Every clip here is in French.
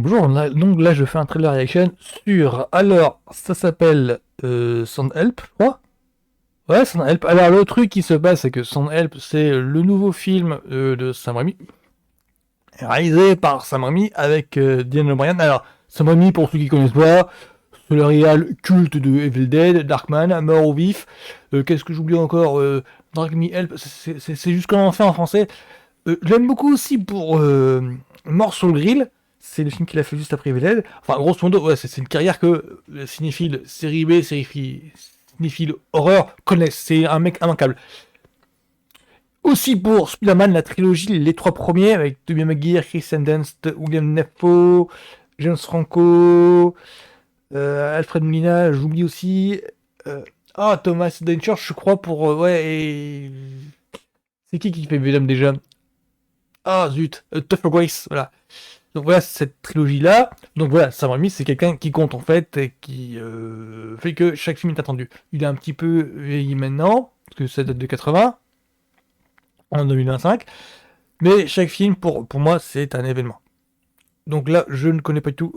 bonjour. Donc là, je fais un trailer reaction sur. Alors, ça s'appelle Sound Help, je crois. Ouais, Sound Help. Alors, le truc qui se passe, c'est que Sound Help, c'est le nouveau film de Sam Raimi, réalisé par Sam Raimi avec Dylan O'Brien. Alors, Sam Raimi, pour ceux qui connaissent pas, c'est le réal culte de Evil Dead, Darkman, Mort au vif. Qu'est-ce que j'oublie encore Drag Me Help, c'est juste comment on fait en français. Je l'aime beaucoup aussi pour Mort sur le grill. C'est le film qu'il a fait juste après Evil Dead. Enfin, grosso modo, ouais, c'est une carrière que les cinéphiles série B, cinéphiles horreur connaissent. C'est un mec immanquable. Aussi pour Spider-Man, la trilogie, les 3 premiers, avec Tobey Maguire, Chris Dunst, William Dafoe, James Franco, Alfred Molina, j'oublie aussi. Thomas Denchurch, je crois, pour. Ouais, et. C'est qui fait Venom déjà? Ah zut, Topher Grace, voilà. Donc voilà, cette trilogie-là. Donc voilà, Sam Raimi, c'est quelqu'un qui compte en fait, et qui fait que chaque film est attendu. Il est un petit peu vieilli maintenant, parce que ça date de 80, en 2025. Mais chaque film, pour moi, c'est un événement. Donc là, je ne connais pas du tout.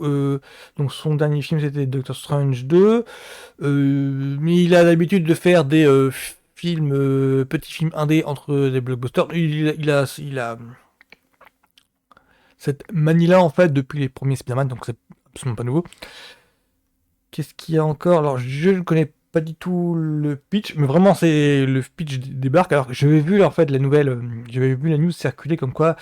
Donc son dernier film, c'était Doctor Strange 2. Mais il a l'habitude de faire des films, petits films indés entre des blockbusters. Il a cette manie-là, en fait, depuis les premiers Spider-Man, donc c'est absolument pas nouveau. Qu'est-ce qu'il y a encore? Alors, je ne connais pas du tout le pitch, mais vraiment, c'est le pitch débarque. Alors, j'avais vu, en fait, la nouvelle, j'avais vu la news circuler comme quoi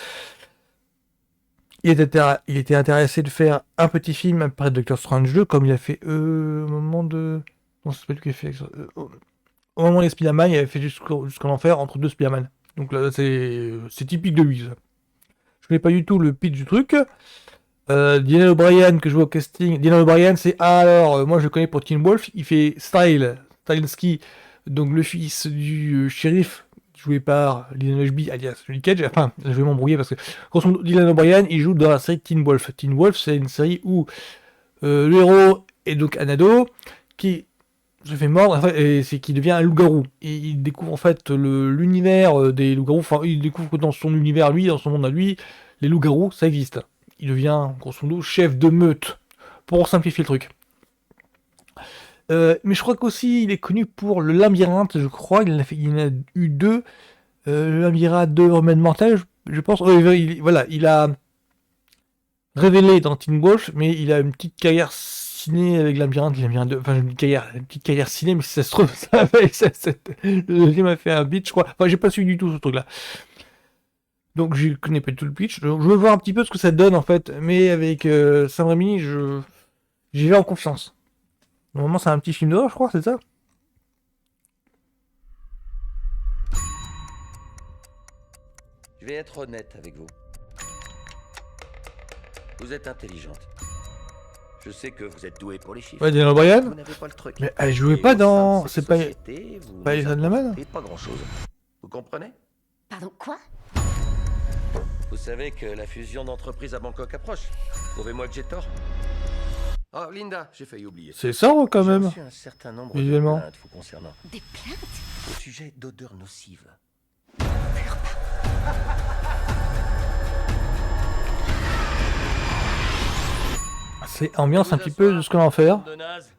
il était intéressé de faire un petit film après Doctor Strange 2, comme il a fait au moment de... Non, c'est pas lui qui a fait... au moment des Spider-Man, il avait fait jusqu'en enfer entre 2 Spider-Man. Donc là, c'est typique de lui, ça. Je connais pas du tout le pitch du truc. Dylan O'Brien, que je vois au casting. Dylan O'Brien, c'est moi je le connais pour Teen Wolf. Il fait Styleski, donc le fils du shérif, joué par Dylan Ashby, alias Johnny Cage. Enfin, je vais m'embrouiller parce que grosso modo, Dylan O'Brien, il joue dans la série Teen Wolf. Teen Wolf, c'est une série où le héros est donc un ado qui se fait mordre, en fait, et c'est qu'il devient un loup-garou. Et il découvre en fait l'univers des loups-garous. Enfin, il découvre que dans son univers, lui, dans son monde à lui, les loups-garous, ça existe. Il devient, grosso modo, chef de meute, pour simplifier le truc. Mais je crois qu'aussi, il est connu pour le labyrinthe, je crois. Il en a eu 2. Le labyrinthe de Remède Mortel, je pense. Il a révélé dans Teen Wolf, mais il a une petite carrière ciné avec Labyrinthe 2. Enfin, une petite carrière ciné, mais si ça se trouve, le deuxième a fait un beat, je crois. Enfin, j'ai pas suivi du tout ce truc-là. Donc je connais pas du tout le pitch. Donc, je veux voir un petit peu ce que ça donne en fait. Mais avec Sam Raimi, j'y vais en confiance. Normalement c'est un petit film d'horreur, je crois, c'est ça? Je vais être honnête avec vous. Vous êtes intelligente. Je sais que vous êtes doué pour les chiffres. Ouais, Dylan O'Brien. Vous n'avez pas le truc. Mais elle jouait pas dans... C'est pas Alison Lemon? Et pas grand-chose. Vous comprenez? Pardon, quoi? Vous savez que la fusion d'entreprises à Bangkok approche. Trouvez-moi que j'ai tort. Oh, Linda, j'ai failli oublier. C'est ça quand J'ai même. reçu un certain nombre Visuellement. de plaintes vous concernant. Des plaintes? Au sujet d'odeurs nocives. C'est ambiance un petit peu de ce qu'on va en faire. De naze.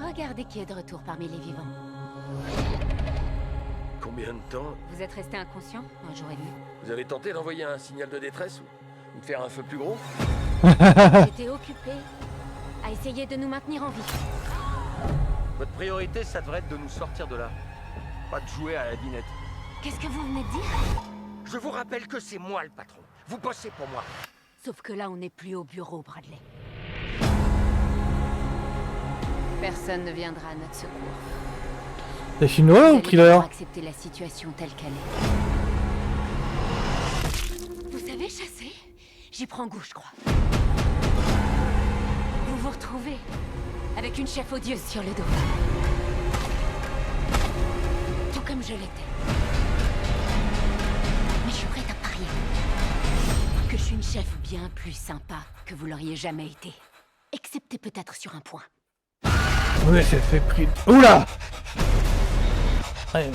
Regardez qui est de retour parmi les vivants. Combien de temps? Vous êtes resté inconscient un jour et demi. Vous avez tenté d'envoyer un signal de détresse ou de faire un feu plus gros? J'étais occupé à essayer de nous maintenir en vie. Votre priorité, ça devrait être de nous sortir de là. Pas de jouer à la dinette. Qu'est-ce que vous venez de dire? Je vous rappelle que c'est moi le patron. Vous bossez pour moi. Sauf que là, on n'est plus au bureau, Bradley. Personne ne viendra à notre secours. C'est film d'horreur Vous ou allez thriller? devoir accepter la situation telle qu'elle est. Vous savez chasser? J'y prends goût, je crois. Vous vous retrouvez avec une chef odieuse sur le dos. Tout comme je l'étais. Mais je suis prête à parier que je suis une chef bien plus sympa que vous l'auriez jamais été. Excepté peut-être sur un point. Ouais, c'est fait pris. Oula! Ouais.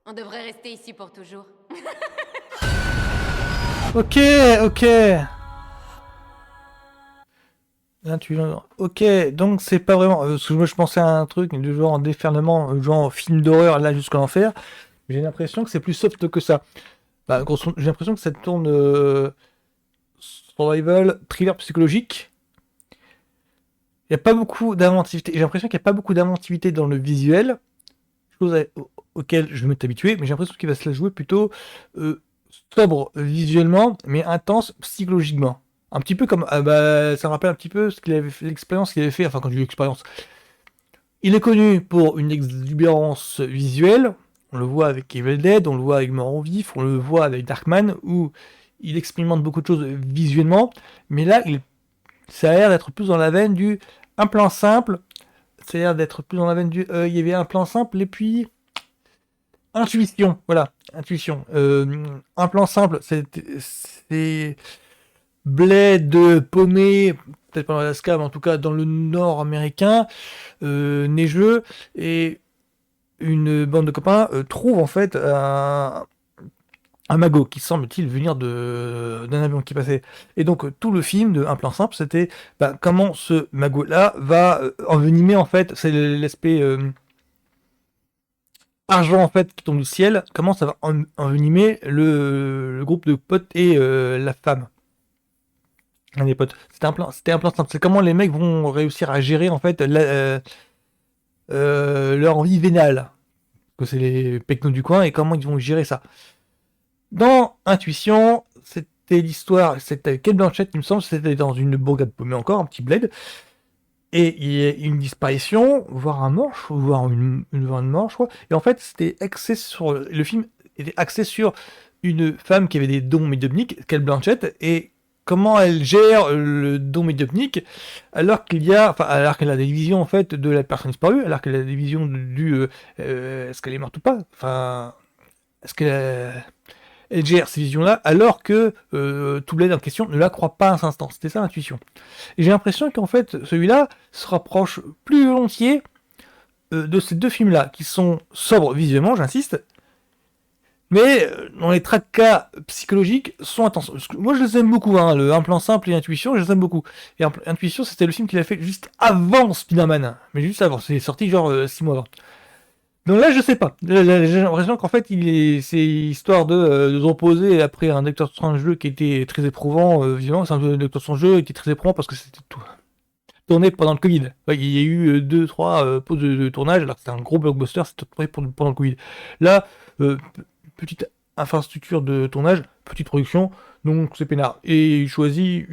On devrait rester ici pour toujours. Ok, ok. Là, ok, donc c'est pas vraiment. Parce que moi je pensais à un truc du genre en déferlement, genre film d'horreur, là jusqu'à l'enfer. J'ai l'impression que c'est plus soft que ça. Bah, j'ai l'impression que ça tourne survival, thriller psychologique. Il n'y a pas beaucoup d'inventivité. J'ai l'impression qu'il n'y a pas beaucoup d'inventivité dans le visuel, chose auquel je vais m'être habitué, mais j'ai l'impression qu'il va se la jouer plutôt sobre visuellement, mais intense psychologiquement. Un petit peu comme, bah, ça me rappelle un petit peu ce qu'il avait fait, l'expérience qu'il avait fait, enfin quand j'ai eu l'expérience. Il est connu pour une exubérance visuelle, on le voit avec Evil Dead, on le voit avec Mort en Vif, on le voit avec Darkman, où il expérimente beaucoup de choses visuellement, mais là, ça a l'air d'être plus dans la veine du un plan simple, ça a l'air d'être plus dans la veine du il y avait un plan simple, et puis intuition, voilà, intuition. Un plan simple, c'est bled paumé, peut-être pas dans l'Alaska, mais en tout cas dans le nord américain, neigeux, et une bande de copains trouve en fait un magot qui semble-t-il venir d'un avion qui passait. Et donc tout le film de un plan simple, c'était bah, comment ce magot-là va envenimer en fait, c'est l'aspect argent en fait qui tombe du ciel, comment ça va envenimer le groupe de potes et la femme. Un des potes. C'était un plan simple. C'est comment les mecs vont réussir à gérer en fait leur vie vénale. Que c'est les pecnos du coin et comment ils vont gérer ça. Dans Intuition, c'était l'histoire, c'était Kate Blanchett, il me semble, c'était dans une bourgade paumée encore, un petit bled. Et il y a une disparition, voire un mort, voire une mort, je crois. Et en fait, c'était axé sur. Le film était axé sur une femme qui avait des dons médiumniques, Kate Blanchett, et comment elle gère le don médiumnique alors alors qu'elle a des visions en fait de la personne disparue, alors qu'elle a des visions est-ce qu'elle est morte ou pas, enfin est-ce qu'elle elle gère ces visions-là alors que tout l'aide en question ne la croit pas à un instant. C'était ça l'intuition. Et j'ai l'impression qu'en fait celui-là se rapproche plus volontiers de ces deux films-là qui sont sobres visuellement, j'insiste, mais dans les tracas psychologiques sont intenses. Moi je les aime beaucoup, hein, le Un plan simple et Intuition, je les aime beaucoup. Et Intuition, c'était le film qu'il a fait juste avant Spider-Man, mais juste avant, c'est sorti genre 6 mois avant. Donc là, je sais pas. J'ai l'impression qu'en fait, c'est histoire de se reposer après un Doctor Strange 2 qui était très éprouvant, visuellement. C'est un Doctor Strange 2 qui était très éprouvant parce que c'était tout tourné pendant le Covid. Ouais, il y a eu 2-3 pauses de tournage, alors que c'était un gros blockbuster, c'était tourné pendant le Covid. Là, petite infrastructure de tournage, petite production, donc c'est peinard. Et il choisit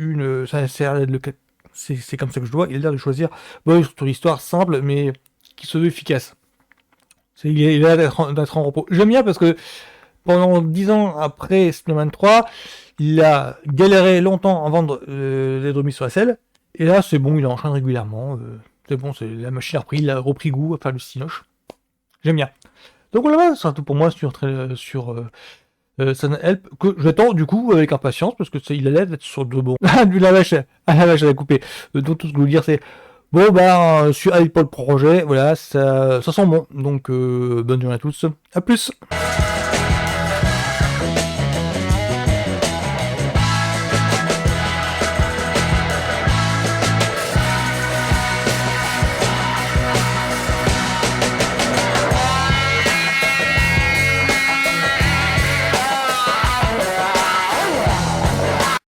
c'est comme ça que je dois, il a l'air de choisir sur l'histoire simple, mais qui se veut efficace. Il a l'air d'être en repos. J'aime bien parce que pendant 10 ans après Spider-Man 3, il a galéré longtemps à vendre les remis sur la selle. Et là, c'est bon, il enchaîne régulièrement. C'est bon, la machine a repris, il a repris goût à faire du cinoche. J'aime bien. Donc voilà, c'est tout pour moi sur Sun Help, que j'attends du coup avec impatience parce que il a l'air d'être sur de bon. Ah, la vache, elle a coupé. Donc tout ce que je veux dire, c'est. Bon, bah, sur iPod projet, voilà, ça sent bon. Donc, bonne journée à tous. À plus!